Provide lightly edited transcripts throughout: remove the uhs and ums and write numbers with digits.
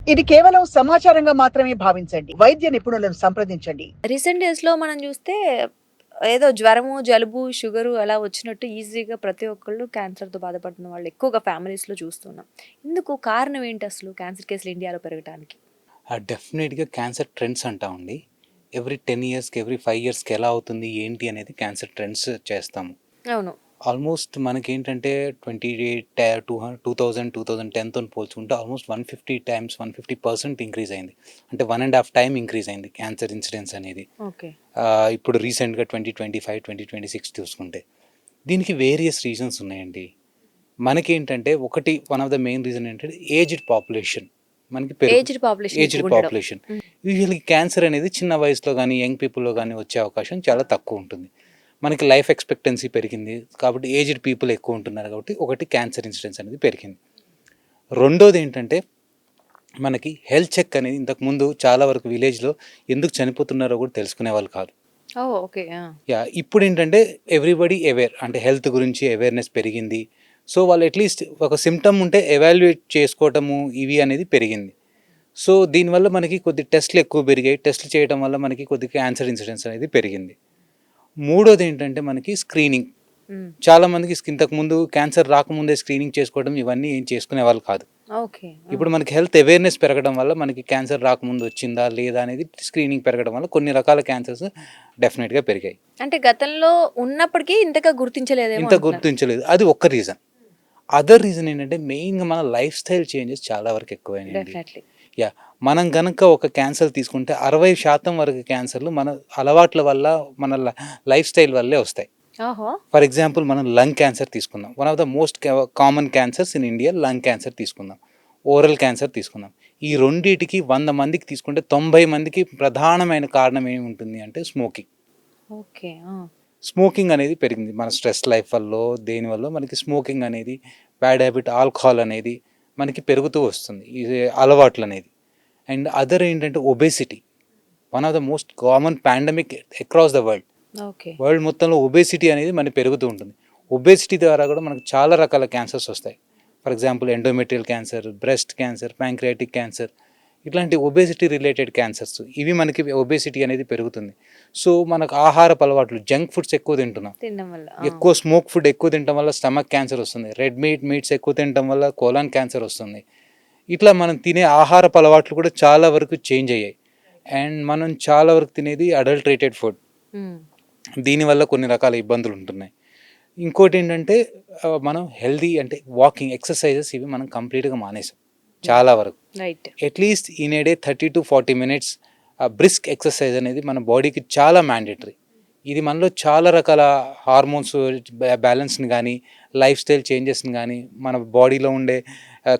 ఇది కేవలం సమాచారంగా మాత్రమే భావించండి. వైద్య నిపుణులను సంప్రదించండి. రీసెంట్ డేస్‌లో మనం చూస్తే ఏదో జ్వరము, జలుబు, షుగరు అలా వచ్చినట్టు ఈజీగా ప్రతి ఒక్కళ్ళు క్యాన్సర్‌తో బాధపడుతున్న వాళ్ళు ఎక్కువగా ఫ్యామిలీస్‌లో చూస్తున్నాం. ఇందుకు కారణం ఏంటి అసలు క్యాన్సర్ కేసులు ఇండియాలో పెరగటానికి? డెఫినెట్‌గా క్యాన్సర్ ట్రెండ్స్ అంటామండి. ఎవ్రీ 10 ఇయర్స్‌కి, ఎవ్రీ 5 ఇయర్స్‌కి ఎలా అవుతుంది, ఏంటి అనేది క్యాన్సర్ ట్రెండ్స్ చేస్తాము. అవును. ఆల్మోస్ట్ మనకేంటంటే 2010తోని పోల్చుకుంటే ఆల్మోస్ట్ 150 టైమ్స్ 150% ఇంక్రీజ్ అయింది. అంటే 1½ టైమ్ ఇంక్రీజ్ అయింది క్యాన్సర్ ఇన్సిడెన్స్ అనేది. ఓకే. ఇప్పుడు రీసెంట్‌గా 2025, 2026 చూసుకుంటే. దీనికి వేరియస్ రీజన్స్ ఉన్నాయండి. మనకేంటంటే one of the main reason ఏంటంటే ఏజ్డ్ పాపులేషన్. మనకి ఏజ్డ్ పాపులేషన్ ఏజ్డ్ ఎక్కువుండడం. పాపులేషన్. హ్మ్. యూజువల్‌గా క్యాన్సర్ అనేది చిన్న వయసులో గానీ, యంగ్ పీపుల్‌లో గానీ వచ్చే అవకాశం చాలా తక్కువ ఉంటుంది. మనకి లైఫ్ ఎక్స్‌పెక్టెన్సీ పెరిగింది. కాబట్టి ఏజ్డ్ పీపుల్ ఎక్కువ ఉంటున్నారు కాబట్టి ఒకటి క్యాన్సర్ ఇన్సిడెన్స్ అనేది పెరిగింది. రెండోదేంటంటే మనకి హెల్త్ చెక్ అనేది ఇంతకుముందు చాలా వరకు విలేజ్‌లో ఎందుకు చనిపోతున్నారో కూడా తెలుసుకునేవాళ్ళు కాదు. ఓహ్! ఓకే. ఆ! ఇప్పుడేంటంటే ఎవ్రీబడీ అవేర్. అంటే హెల్త్ గురించి అవేర్‌నెస్ పెరిగింది. సో, వాళ్ళు అట్‌లీస్ట్ ఒక సింప్టమ్ ఉంటే ఎవాల్యుయేట్ చేసుకోవటము ఇవి అనేది పెరిగింది. సో, దీనివల్ల మనకి కొద్ది టెస్ట్‌లు ఎక్కువ పెరిగాయి. టెస్ట్‌లు చేయడం వల్ల మనకి కొద్దిగా క్యాన్సర్ ఇన్సిడెన్స్ అనేది పెరిగింది. మూడోదేంటంటే మనకి స్క్రీనింగ్. హ్మ్. చాలామందికి ఇంతకుముందు క్యాన్సర్ రాకముందే స్క్రీనింగ్ చేసుకోవడం ఇవన్నీ ఏం చేసుకునేవాళ్ళు కాదు. ఓకే. ఆ! ఇప్పుడు మనకి హెల్త్ అవేర్‌నెస్ పెరగడం వల్ల మనకి క్యాన్సర్ రాకముందు వచ్చిందా లేదా అనేది స్క్రీనింగ్ పెరగడం వల్ల కొన్ని రకాల క్యాన్సర్స్ డెఫినెట్‌గా పెరిగాయి. అంటే గతంలో ఉన్నప్పటికీ ఇంతగా గుర్తించలేదేమో ఇంత అంటున్నారు. గుర్తించలేదు. అది ఒక్క రీజన్. అదర్ రీజన్ ఏంటంటే మెయిన్‌గా మన లైఫ్ స్టైల్ చేంజెస్ చాలా వరకు ఎక్కువైనాయండి. డెఫినెట్‌లీ. మనం గనక ఒక క్యాన్సర్ తీసుకుంటే 60% వరకు క్యాన్సర్‌లు మన అలవాట్ల వల్ల, మన లైఫ్ స్టైల్ వల్లే వస్తాయి. ఓహో! ఫర్ ఎగ్జాంపుల్ మనం లంగ్ క్యాన్సర్ తీసుకుందాం. One of the most common cancers in India lung cancer తీసుకుందాం. ఓరల్ క్యాన్సర్ తీసుకుందాం. ఈ రెండిటికి 100 మందికి తీసుకుంటే 90 మందికి ప్రధానమైన కారణం ఏముంటుంది అంటే స్మోకింగ్. ఓకే. ఆ! స్మోకింగ్ అనేది పెరిగింది. మన స్ట్రెస్ లైఫ్ వల్లో, దేనివల్లో మనకి స్మోకింగ్ అనేది, బ్యాడ్ హ్యాబిట్ ఆల్కహాల్ అనేది మనకి పెరుగుతూ వస్తుంది. ఇది అలవాట్లనేది. అండ్ అదర్ ఏంటంటే obesity. One of the most common pandemic across the world. Okay. World మొత్తంలో ఒబేసిటీ అనేది మనకి పెరుగుతూ ఉంటుంది. ఒబేసిటీ ద్వారా కూడా మనకు చాలా రకాల క్యాన్సర్స్ వస్తాయి. For example endometrial cancer, breast cancer, pancreatic cancer, ఇట్లాంటి ఒబేసిటీ రిలేటెడ్ క్యాన్సర్స్ ఇవి మనకి ఒబేసిటీ అనేది పెరుగుతుంది. సో, మనకు ఆహారపు అలవాట్లు జంక్ ఫుడ్స్ ఎక్కువ తింటున్నాం. తినడం వల్ల. ఆ! ఎక్కువ స్మోక్ ఫుడ్ ఎక్కువ తినడం వల్ల స్టమక్ క్యాన్సర్ వస్తుంది. రెడ్ మీట్స్ ఎక్కువ తినడం వల్ల కోలాన్ క్యాన్సర్ వస్తుంది. ఇట్లా మనం తినే ఆహారపు అలవాట్లు కూడా చాలా వరకు చేంజ్ అయ్యాయి. అండ్ మనం చాలా వరకు తినేది అడల్టరేటెడ్ ఫుడ్. హ్మ్. దీనివల్ల కొన్ని రకాల ఇబ్బందులు ఉంటున్నాయి. ఇంకోటేంటంటే మనం హెల్తీ అంటే వాకింగ్, ఎక్సర్‌సైజెస్ ఇవి మనం కంప్లీట్‌గా మానేసాం చాలా వరకు. Right. At least in a day 30-40 minutes brisk exercise అనేది మన బాడీకి చాలా మ్యాండేటరీ. ఇది మనలో చాలా రకాల హార్మోన్స్ బ్యాలెన్స్‌ని గానీ, లైఫ్ స్టైల్ చేంజెస్‌ని గానీ, మన బాడీలో ఉండే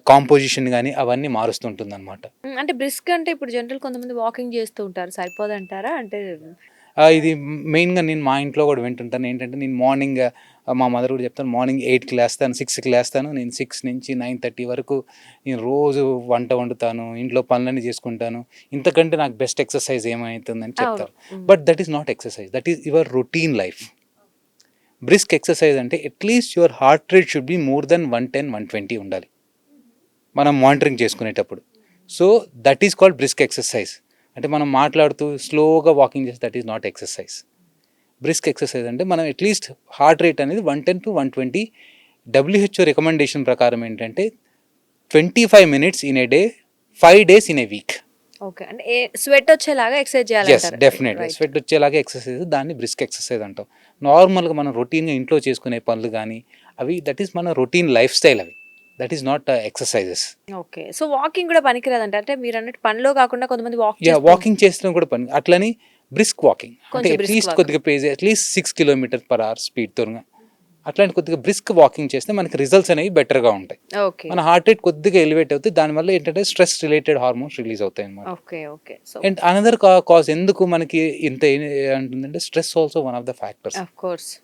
కాంపోజిషన్ గానీ అవన్నీ మారుస్తుంటుందనమాట. హ్మ్. అంటే బ్రిస్క్ అంటే ఇప్పుడు జనరల్ కొంతమంది వాకింగ్ చేస్తూ ఉంటారు. సరిపోదంటారా? అంటే ఇది మెయిన్‌గా నేను మా ఇంట్లో కూడా వింటుంటాను. ఏంటంటే నేను మార్నింగ్ మా మదర్ కూడా చెప్తాను. మార్నింగ్ 8కి లేస్తాను, 6కి లేస్తాను. నేను 6 నుంచి 9:30 వరకు నేను రోజు వంట వండుతాను. ఇంట్లో పనులన్నీ చేసుకుంటాను. ఇంతకంటే నాకు బెస్ట్ ఎక్సర్సైజ్ ఏమైతుందని అవును. చెప్తారు. Hmm. But that is not exercise. That is your routine life. Brisk exercise అంటే at least your heart rate should be more than 110, 120 ఉండాలి. మనం మానిటరింగ్ చేసుకునేటప్పుడు. So, that is called brisk exercise. అంటే మనం మాట్లాడుతూ స్లోగా వాకింగ్ చేస్తే that is not exercise. Brisk exercise అంటే మనం అట్‌లీస్ట్ హార్ట్ రేట్ అనేది 110-120. డబ్ల్యూహెచ్ఓ రికమెండేషన్ ప్రకారం ఏంటంటే 25 minutes in a day, 5 days in a week. Okay. అంటే స్వెట్ వచ్చేలాగా ఎక్సర్సైజ్ యెస్, చేయాలంటారు. డెఫినెట్‌గా. రైట్. స్వెట్ వచ్చేలాగా ఎక్సర్సైజ్ దాన్ని బ్రిస్క్ ఎక్సర్సైజ్ అంటాం. నార్మల్‌గా మనం రొటీన్‌గా ఇంట్లో చేసుకునే పనులు గానీ, అవి దట్ ఈస్ మన రొటీన్ లైఫ్ స్టైల్ అవి. That is not exercises. Okay. So, walking కూడా పనికిరాదంట. అంటే మీరన్నట్టు పనిలో కాకుండా కొంతమంది వాక్ చేస్తూ వాకింగ్ చేస్తడం కూడా పని. అట్లని బ్రిస్క్ వాకింగ్. అంటే కొంచెం బ్రిస్క్ అట్‌లీస్ట్ వాక్. కొద్దిగా అట్‌లీస్ట్ 6 కిలోమీటర్ పర్ అవర్ స్పీడ్‌తోన అట్లాంటి కొద్దిగా బ్రిస్క్ వాకింగ్ చేస్తే మనకి రిజల్ట్స్ అనేవి బెటర్‌గా ఉంటాయి. ఓకే. మన హార్ట్ రేట్ కొద్దిగా ఎలివేట్ అవుతుంది. దానివల్ల ఏంటంటే స్ట్రెస్ రిలేటెడ్ హార్మోన్స్ రిలీజ్ అవుతాయన్నమాట. Okay. Okay. So, and another cause ఎందుకు మనకి ఇంత అంటుందంటే stress also one of the factors. Of course.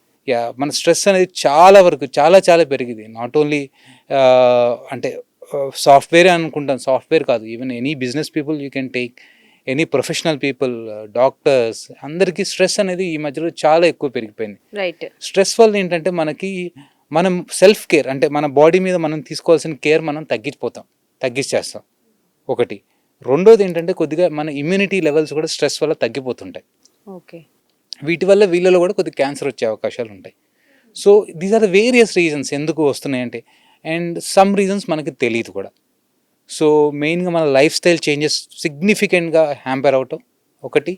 మన స్ట్రెస్ అనేది చాలా వరకు చాలా పెరిగింది. నాట్ ఓన్లీ అంటే సాఫ్ట్‌వేరే అనుకుంటాను. సాఫ్ట్‌వేర్ కాదు. Even any business people you can take. Any professional people, doctors అందరికీ స్ట్రెస్ అనేది ఈ మధ్యలో చాలా ఎక్కువ పెరిగిపోయింది. రైట్. స్ట్రెస్ వల్ల ఏంటంటే మనకి మనం సెల్ఫ్ కేర్ అంటే మన బాడీ మీద మనం తీసుకోవాల్సిన కేర్ మనం తగ్గించేస్తాం ఒకటి. రెండోది ఏంటంటే కొద్దిగా మన ఇమ్యూనిటీ లెవెల్స్ కూడా స్ట్రెస్ వల్ల తగ్గిపోతుంటాయి. ఓకే. వీటి వల్ల వీళ్ళలో కూడా కొద్దిగా క్యాన్సర్ వచ్చే అవకాశాలు ఉంటాయి. So these are the various reasons ఎందుకు వస్తున్నాయంటే, అండ్ సమ్ రీజన్స్ మనకి తెలియదు కూడా. సో మెయిన్గా మన లైఫ్ స్టైల్ చేంజెస్ సిగ్నిఫికెంట్గా హ్యాంపర్ అవటం ఒకటి.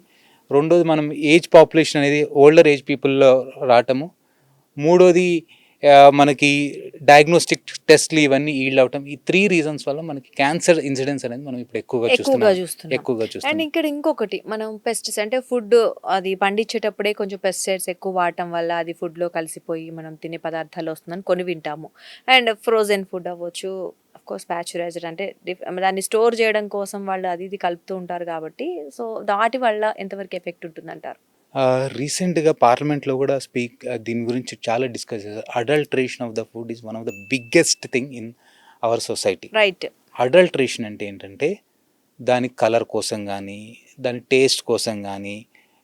రెండోది మనం ఏజ్ పాపులేషన్ అనేది ఓల్డర్ ఏజ్ పీపుల్లో రావటము. మూడోది మనకి డయాగ్నోస్టిక్ టెస్ట్లు ఇవన్నీ ఈల్డ్ అవటం. ఈ 3 రీజన్స్ వల్ల మనకి క్యాన్సర్ ఇన్సిడెన్స్ అనేది మనం ఇప్పుడు ఎక్కువగా చూస్తున్నాం. అండ్ ఇక్కడ ఇంకొకటి, మనం పెస్టిసైడ్స్ అంటే ఫుడ్ అది పండించేటప్పుడే కొంచెం పెస్టిసైడ్స్ ఎక్కువ వాడటం వల్ల అది ఫుడ్లో కలిసిపోయి మనం తినే పదార్థాలు వస్తుందని కొన్ని వింటాము. అండ్ ఫ్రోజన్ ఫుడ్ అవ్వచ్చు, కోర్స్ ప్యాస్చరైజ్డ్ అంటే దాన్ని స్టోర్ చేయడం కోసం వాళ్ళు అది ఇది కలుపుతూ ఉంటారు కాబట్టి, సో వాటి వల్ల ఎంతవరకు ఎఫెక్ట్ ఉంటుందంటారు? రీసెంట్గా పార్లమెంట్లో కూడా దీని గురించి చాలా డిస్కస్ చేశారు. Adulteration of the food is one of the biggest thing in our society. Right. Adulteration అంటే ఏంటంటే దాని కలర్ కోసం కానీ, దాని టేస్ట్ కోసం కానీ,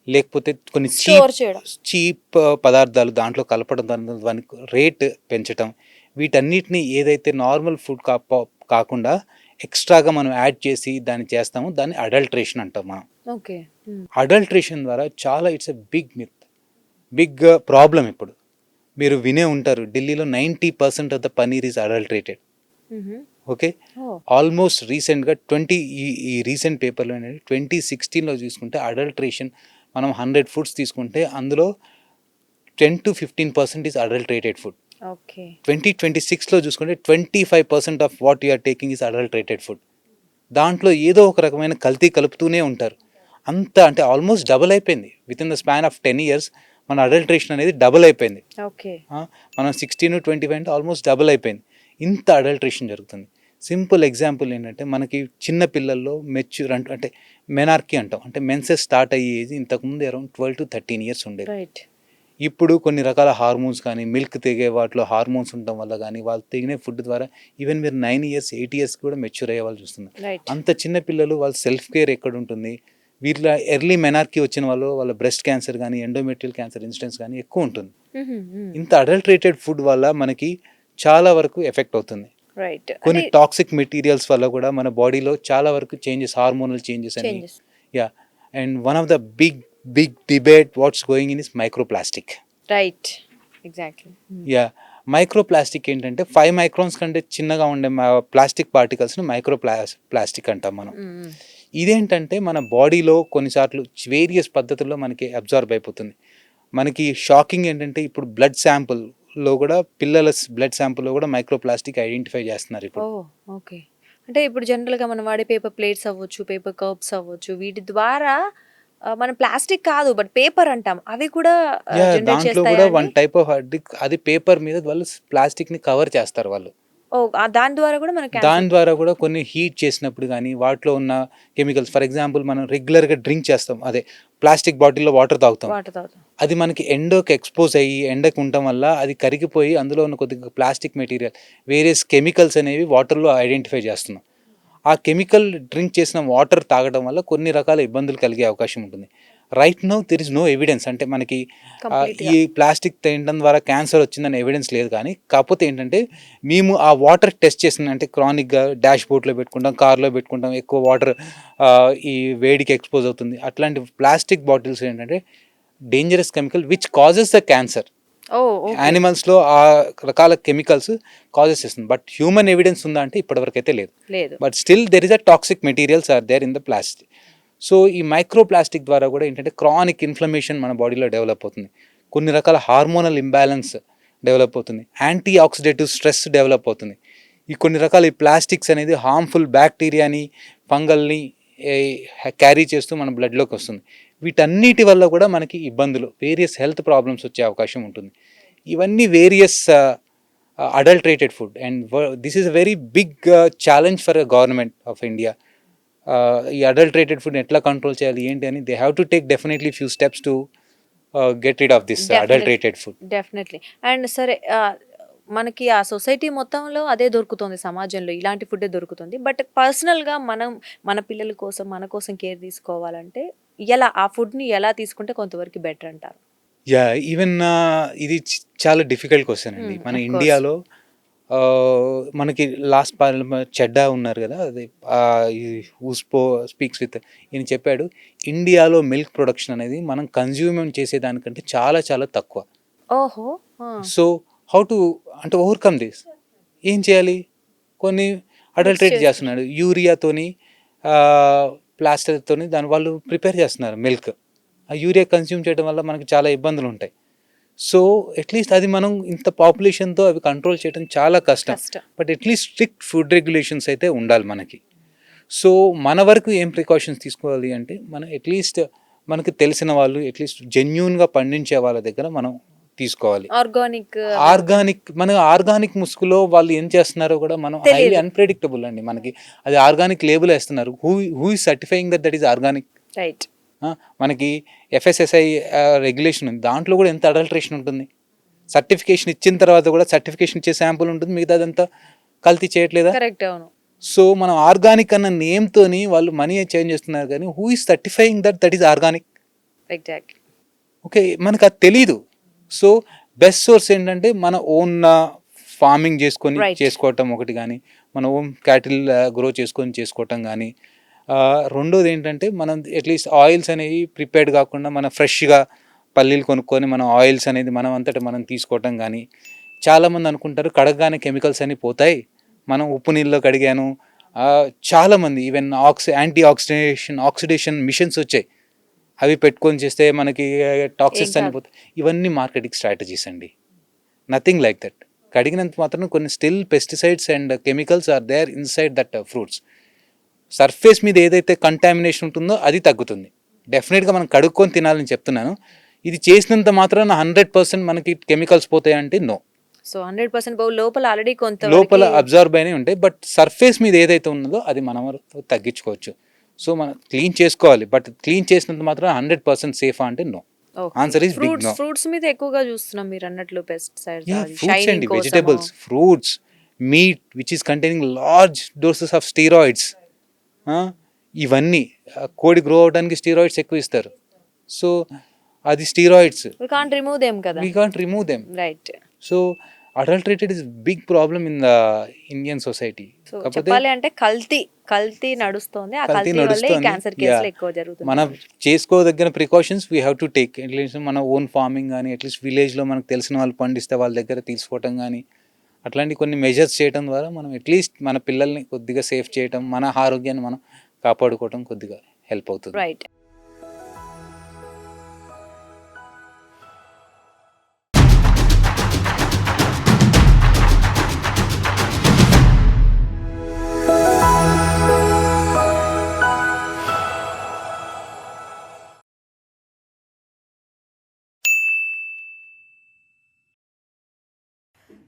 లేకపోతే కొన్ని చీప్ పదార్థాలు దాంట్లో కలపడం, దాని రేట్ పెంచడం, వీటన్నిటిని ఏదైతే నార్మల్ ఫుడ్ కాకుండా ఎక్స్ట్రాగా మనం యాడ్ చేసి దాన్ని చేస్తామో దాన్ని అడల్ట్రేషన్ అంటాం మనం. ఓకే. అడల్ట్రేషన్ ద్వారా చాలా ఇట్స్ ఎ బిగ్ ప్రాబ్లం. ఇప్పుడు మీరు వినే ఉంటారు, ఢిల్లీలో 90% of the paneer is adulterated. Okay. Almost రీసెంట్గా ఈ రీసెంట్ పేపర్లో ఏంటంటే 2016లో చూసుకుంటే అడల్ట్రేషన్ మనం 100 ఫుడ్స్ తీసుకుంటే అందులో 10 to 15% ఈజ్ అడల్ట్రేటెడ్ ఫుడ్. 2026లో చూసుకుంటే 25% of what you're taking is adulterated food. దాంట్లో ఏదో ఒక రకమైన కల్తీ కలుపుతూనే ఉంటారు. అంత అంటే ఆల్మోస్ట్ డబుల్ అయిపోయింది. With in the span of 10 years మన అడల్ట్రేషన్ అనేది డబుల్ అయిపోయింది. మనం 16-25 అంటే ఆల్మోస్ట్ డబుల్ అయిపోయింది. ఇంత అడల్ట్రేషన్ జరుగుతుంది. సింపుల్ ఎగ్జాంపుల్ ఏంటంటే మనకి చిన్న పిల్లల్లో మెచ్యూర్ అంటే మెనార్కీ అంటాం, అంటే మెన్సెస్ స్టార్ట్ అయ్యే ఏజ్ ఇంతకుముందు అరౌండ్ 12 to 13 years ఉండేది. ఇప్పుడు కొన్ని రకాల హార్మోన్స్ కానీ, మిల్క్ తెగే వాటిలో హార్మోన్స్ ఉండటం వల్ల కానీ, వాళ్ళు తెగిన ఫుడ్ ద్వారా ఈవెన్ మీరు 9 years 8 years కూడా మెచ్యూర్ అయ్యే వాళ్ళు చూస్తున్నారు. అంత చిన్న పిల్లలు వాళ్ళ సెల్ఫ్ కేర్ ఎక్కడ ఉంటుంది? వీళ్ళ ఎర్లీ మెనార్కీ వచ్చిన వాళ్ళు వాళ్ళ బ్రెస్ట్ క్యాన్సర్ కానీ, ఎండోమెట్రియల్ క్యాన్సర్ ఇన్సిడెన్స్ కానీ ఎక్కువ ఉంటుంది. ఇంత అడల్ట్రేటెడ్ ఫుడ్ వల్ల మనకి చాలా వరకు ఎఫెక్ట్ అవుతుంది. కొన్ని టాక్సిక్ మెటీరియల్స్ వల్ల కూడా మన బాడీలో చాలా వరకు చేంజెస్, హార్మోనల్ చేంజెస్ అని. And one of the big debate what's going in is microplastic. Microplastic ఏంటంటే 5 microns కంటే చిన్నగా ఉండే ప్లాస్టిక్ పార్టికల్స్ని మైక్రోప్లాస్టిక్ అంటాం మనం. ఇదేంటంటే మన బాడీలో కొన్నిసార్లు వేరియస్ పద్ధతుల్లో మనకి అబ్జార్బ్ అయిపోతుంది. మనకి షాకింగ్ ఏంటంటే ఇప్పుడు బ్లడ్ శాంపుల్లో కూడా, పిల్లల బ్లడ్ శాంపుల్లో కూడా మైక్రోప్లాస్టిక్ ఐడెంటిఫై చేస్తున్నారు ఇప్పుడు. అంటే ఇప్పుడు జనరల్గా మనం వాడే పేపర్ ప్లేట్స్ అవ్వచ్చు, పేపర్ కప్స్ అవ్వచ్చు, వీటి ద్వారా మనం ప్లాస్టిక్ కాదు బట్ పేపర్ అంటాం, అవి కూడా దాంట్లో కూడా వన్ టైప్ ఆఫ్ అది పేపర్ మీద వాళ్ళు ప్లాస్టిక్ ని కవర్ చేస్తారు వాళ్ళు. దాని ద్వారా కూడా కొన్ని హీట్ చేసినప్పుడు కానీ వాటిలో ఉన్న కెమికల్స్, ఫర్ ఎగ్జాంపుల్ మనం రెగ్యులర్ గా డ్రింక్ చేస్తాం, అదే ప్లాస్టిక్ బాటిల్లో వాటర్ తాగుతాం, అది మనకి ఎండోకి ఎక్స్పోజ్ అయ్యి ఎండకు ఉండటం వల్ల అది కరిగిపోయి అందులో ఉన్న కొద్దిగా ప్లాస్టిక్ మెటీరియల్, వేరియస్ కెమికల్స్ అనేవి వాటర్లో ఐడెంటిఫై చేస్తున్నాం. ఆ కెమికల్ డ్రింక్ చేసిన వాటర్ తాగడం వల్ల కొన్ని రకాల ఇబ్బందులు కలిగే అవకాశం ఉంటుంది. Right now there is no evidence, అంటే మనకి ఈ ప్లాస్టిక్ తినడం ద్వారా క్యాన్సర్ వచ్చిందని ఎవిడెన్స్ లేదు. కానీ కాకపోతే ఏంటంటే మేము ఆ వాటర్ టెస్ట్ చేసిన, అంటే క్రానిక్గా డాష్ బోర్డ్లో పెట్టుకుంటాం, కార్లో పెట్టుకుంటాం, ఎక్కువ వాటర్ ఈ వేడికి ఎక్స్పోజ్ అవుతుంది. అట్లాంటి ప్లాస్టిక్ బాటిల్స్ ఏంటంటే dangerous chemical which causes the cancer. యానిమల్స్లో ఆ రకాల కెమికల్స్ కాజెస్ చేస్తుంది. బట్ హ్యూమన్ ఎవిడెన్స్ ఉందా అంటే ఇప్పటివరకు అయితే లేదు. But still there is a toxic materials are there in the plastic. So ఈ మైక్రోప్లాస్టిక్ ద్వారా కూడా ఏంటంటే క్రానిక్ ఇన్ఫ్లమేషన్ మన బాడీలో డెవలప్ అవుతుంది, కొన్ని రకాల హార్మోనల్ ఇంబ్యాలెన్స్ డెవలప్ అవుతుంది, యాంటీ ఆక్సిడేటివ్ స్ట్రెస్ డెవలప్ అవుతుంది. ఈ కొన్ని రకాల ఈ ప్లాస్టిక్స్ అనేది హార్మ్ఫుల్ బ్యాక్టీరియాని, ఫంగల్ని క్యారీ చేస్తూ మన బ్లడ్లోకి వస్తుంది. వీటన్నిటి వల్ల కూడా మనకి ఇబ్బందులు, వేరియస్ హెల్త్ ప్రాబ్లమ్స్ వచ్చే అవకాశం ఉంటుంది. ఇవన్నీ various adulterated food, and this is a very big challenge for government of India. ఈ అడల్ట్రేటెడ్ ఫుడ్ ఎట్లా కంట్రోల్ చేయాలి ఏంటి అని they have to take definitely few steps to get rid of this adulterated food. Definitely. And సరే, మనకి ఆ society మొత్తంలో అదే దొరుకుతుంది, సమాజంలో ఇలాంటి ఫుడ్డే దొరుకుతుంది. బట్ పర్సనల్గా మనం మన పిల్లల కోసం, మన కోసం కేర్ తీసుకోవాలంటే ఎలా ఆ ఫుడ్ని ఎలా తీసుకుంటే కొంతవరకు బెటర్ అంటారు? ఈవెన్ ఇది చాలా డిఫికల్ట్ క్వశ్చన్ అండి. మన ఇండియాలో మనకి లాస్ట్ చెడ్డా ఉన్నారు కదా, అది ఊస్పో స్పీక్స్ విత్ ఈయన చెప్పాడు, ఇండియాలో మిల్క్ ప్రొడక్షన్ అనేది మనం కన్జ్యూమ్ చేసేదానికంటే చాలా చాలా తక్కువ. ఓహో. సో హౌ టు అంటే ఓవర్కమ్ దిస్, ఏం చేయాలి? కొన్ని అడల్టరేట్ చేస్తున్నాడు, యూరియాతోని ప్లాస్టర్తోని దాని వాళ్ళు ప్రిపేర్ చేస్తున్నారు మిల్క్. ఆ యూరియా కన్స్యూమ్ చేయడం వల్ల మనకి చాలా ఇబ్బందులు ఉంటాయి. సో అట్లీస్ట్ అది మనం ఇంత పాపులేషన్తో అవి కంట్రోల్ చేయడం చాలా కష్టం. But at least strict food regulations అయితే ఉండాలి మనకి. సో మన వరకు ఏం ప్రికాషన్స్ తీసుకోవాలి అంటే, మనం అట్లీస్ట్ మనకి తెలిసిన వాళ్ళు అట్లీస్ట్ జెన్యూన్గా పండించే వాళ్ళ దగ్గర మనం తీసుకోవాలి. మన ఆర్గానిక్ ముసుగులో వాళ్ళు ఏం చేస్తున్నారో కూడా మనం హైలీ అన్ప్రెడిక్టబుల్ అండి. మనకి అది ఆర్గానిక్ లేబుల్ వేస్తున్నారు. Who is certifying that is organic? Right. మనకి FSSAI రెగ్యులేషన్ ఉంది, దాంట్లో కూడా ఎంత అడల్టరేషన్ ఉంటుంది. సర్టిఫికేషన్ ఇచ్చిన తర్వాత కూడా సర్టిఫికేషన్ ఇచ్చే శాంపుల్ ఉంటుంది, మిగతా అదంతా కల్తీ చేయట్లేదా? కరెక్ట్, అవును. సో మనం ఆర్గానిక్ అన్న నేమ్తోని వాళ్ళు మనీ చేంజ్ చేస్తున్నారు, కానీ who is certifying that is organic? Exactly. Okay, మనకు అది తెలీదు. సో బెస్ట్ సోర్స్ ఏంటంటే మన ఓన్ ఫార్మింగ్ చేసుకోవటం ఒకటి, కానీ మన ఓన్ క్యాటిల్ గ్రో చేసుకోవటం కానీ. రెండోది ఏంటంటే, మనం అట్లీస్ట్ ఆయిల్స్ అనేవి ప్రిపేర్డ్ కాకుండా మనం ఫ్రెష్గా పల్లీలు కొనుక్కొని మనం ఆయిల్స్ అనేది మనం అంతటా మనం తీసుకోవటం కానీ. చాలామంది అనుకుంటారు కడగగానే కెమికల్స్ అని పోతాయి, మనం ఉప్పు నీళ్ళలో కడిగాను. చాలామంది ఈవెన్ ఆక్సిడేషన్ మిషన్స్ వచ్చాయి, అవి పెట్టుకొని చేస్తే మనకి టాక్సిక్స్ చనిపోతాయి. ఇవన్నీ మార్కెటింగ్ స్ట్రాటజీస్ అండి, నథింగ్ లైక్ దట్. కడిగినంత మాత్రం కొన్ని still pesticides and chemicals are there inside that fruits. Surface మీద ఏదైతే కంటామినేషన్ ఉంటుందో అది తగ్గుతుంది. డెఫినెట్గా మనం కడుక్కొని తినాలని చెప్తున్నాను. ఇది చేసినంత మాత్రాన 100% మనకి కెమికల్స్ పోతాయంటే నో. సో 100% లోపల ఆల్రెడీ లోపల అబ్జర్వ్ అయినవి ఉంటాయి, బట్ సర్ఫేస్ మీద ఏదైతే ఉన్నదో అది మనం తగ్గించుకోవచ్చు. సో మనం క్లీన్ చేసుకోవాలి, బట్ క్లీన్ చేసినంత మాత్రం 100% సేఫా అంటే no. Answer is big no. Fruits మీద ఎక్కువగా చూస్తున్నాం మీరు అన్నట్లు పెస్టిసైడ్స్. ఫ్రూట్స్ అండి, vegetables, fruits, meat which is containing large doses of steroids. ఇవన్నీ కోడి గ్రో అవడానికి స్టీరాయిడ్స్ ఎక్కువ ఇస్తారు. సో అది steroids, we can't remove them. Right. So adulterated is big problem in the Indian society. చెప్పాలి అంటే కల్తీ నడుస్తుంది. ఆ కల్తీ వల్లే క్యాన్సర్ కేసులు ఎక్కువ జరుగుతుంది. మనం చేసుకోదగిన precautions we have to take. At least మన ఓన్ ఫార్మింగ్ కానీ, అట్లీస్ట్ విలేజ్లో మనకు తెలిసిన వాళ్ళు పండిస్తే వాళ్ళ దగ్గర తీసుకోవటం కానీ, అట్లాంటి కొన్ని మెజర్స్ చేయడం ద్వారా మనం అట్లీస్ట్ మన పిల్లల్ని కొద్దిగా సేఫ్ చేయటం, మన ఆరోగ్యాన్ని మనం కాపాడుకోవటం కొద్దిగా హెల్ప్ అవుతుంది. రైట్.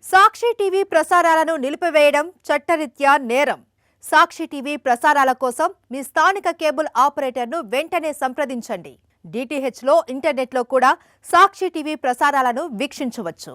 సాక్షి టీవీ ప్రసారాలను నిలిపివేయడం చట్టరీత్యా నేరం. సాక్షి టీవీ ప్రసారాల కోసం మీ స్థానిక కేబుల్ ఆపరేటర్ను వెంటనే సంప్రదించండి. DTHలో, ఇంటర్నెట్లో కూడా సాక్షి టీవీ ప్రసారాలను వీక్షించవచ్చు.